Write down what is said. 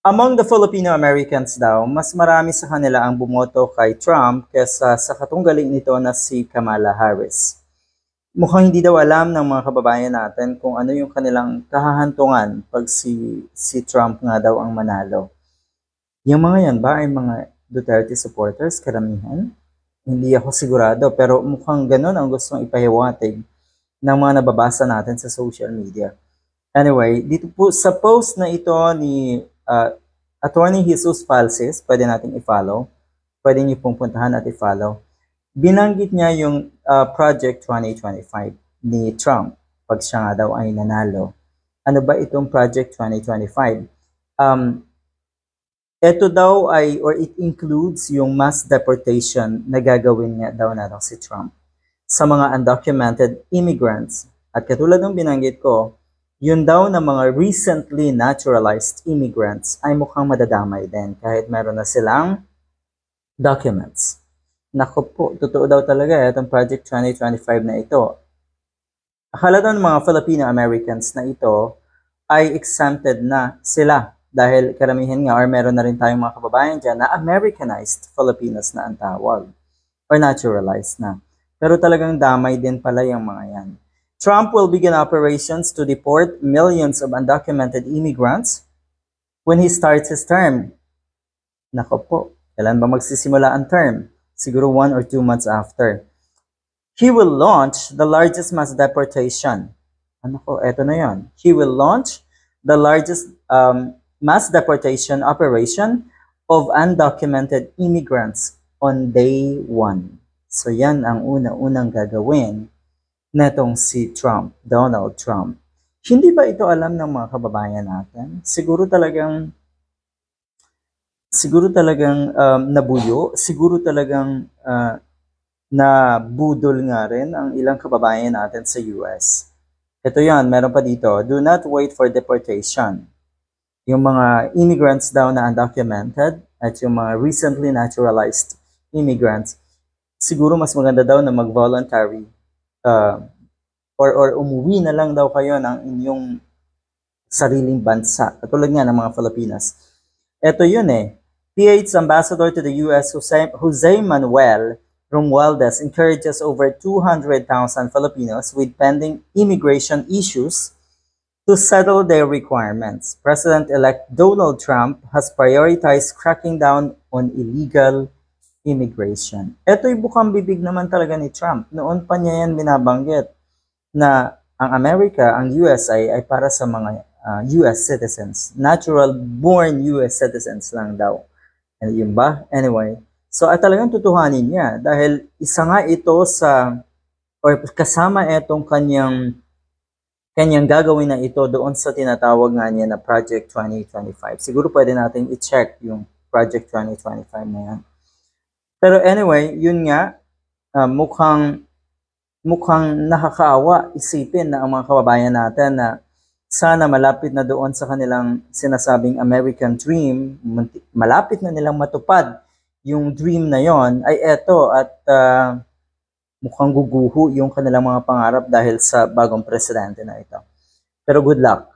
Among the Filipino Americans daw, mas marami sa kanila ang bumoto kay Trump kesa sa katunggali nito na si Kamala Harris. Mukhang hindi daw alam ng mga kababayan natin kung ano yung kanilang kahahantungan pag si Trump nga daw ang manalo. Yung mga yan ba ay mga Duterte supporters, karamihan? Hindi ako sigurado, pero mukhang ganun ang gustong ipahiwatig ng mga nababasa natin sa social media. Anyway, dito po sa post na ito ni Attorney Jesus Falses, pwede natin i-follow. Pwede niyo pong puntahan at i-follow. Binanggit niya yung Project 2025 ni Trump pag siya nga daw ay nanalo. Ano ba itong Project 2025? Ito daw ay, or it includes yung mass deportation na gagawin nga daw na si Trump sa mga undocumented immigrants. At katulad ng binanggit ko, yun daw na mga recently naturalized immigrants ay mukhang madadamay din kahit meron na silang documents. Naku po, totoo daw talaga itong Project 2025 na ito. Akala daw ng mga Filipino Americans na ito ay exempted na sila dahil karamihan nga or meron na rin tayong mga kababayan dyan na Americanized Filipinos na ang tawag or naturalized na. Pero talagang damay din pala yung mga yan. Trump will begin operations to deport millions of undocumented immigrants when he starts his term. Nako po, kailan ba magsisimula ang term? Siguro 1 or 2 months after. He will launch the largest mass deportation. Ano ko, eto na yon. He will launch the largest mass deportation operation of undocumented immigrants on day 1. So yan ang unang gagawin netong si Trump, Donald Trump. Hindi ba ito alam ng mga kababayan natin? Siguro talagang nabuyo, siguro talagang nabudol nga rin ang ilang kababayan natin sa US. Ito yan, meron pa dito, do not wait for deportation. Yung mga immigrants daw na undocumented at yung mga recently naturalized immigrants, siguro mas maganda daw na mag-voluntary or umuwi na lang daw kayo ng inyong sariling bansa. Katulad nga ng mga Filipinas. Ito yun PH's ambassador to the US, Jose Manuel Romualdez, encourages over 200,000 Filipinos with pending immigration issues to settle their requirements. President-elect Donald Trump has prioritized cracking down on illegal immigration. Ito'y bukang bibig naman talaga ni Trump. Noon pa niya yan binabanggit na ang Amerika, ang US ay para sa mga US citizens. Natural-born US citizens lang daw. And yun ba? Anyway, so at talagang tutuhanin niya dahil isa nga ito or kasama itong kanyang gagawin na ito doon sa tinatawag nga niya na Project 2025. Siguro pwede natin i-check yung Project 2025 na yan. Pero anyway, yun nga, mukhang nakakaawa isipin na ang mga kababayan natin na sana malapit na doon sa kanilang sinasabing American dream, malapit na nilang matupad yung dream na yon ay eto at mukhang guguho yung kanilang mga pangarap dahil sa bagong presidente na ito. Pero good luck.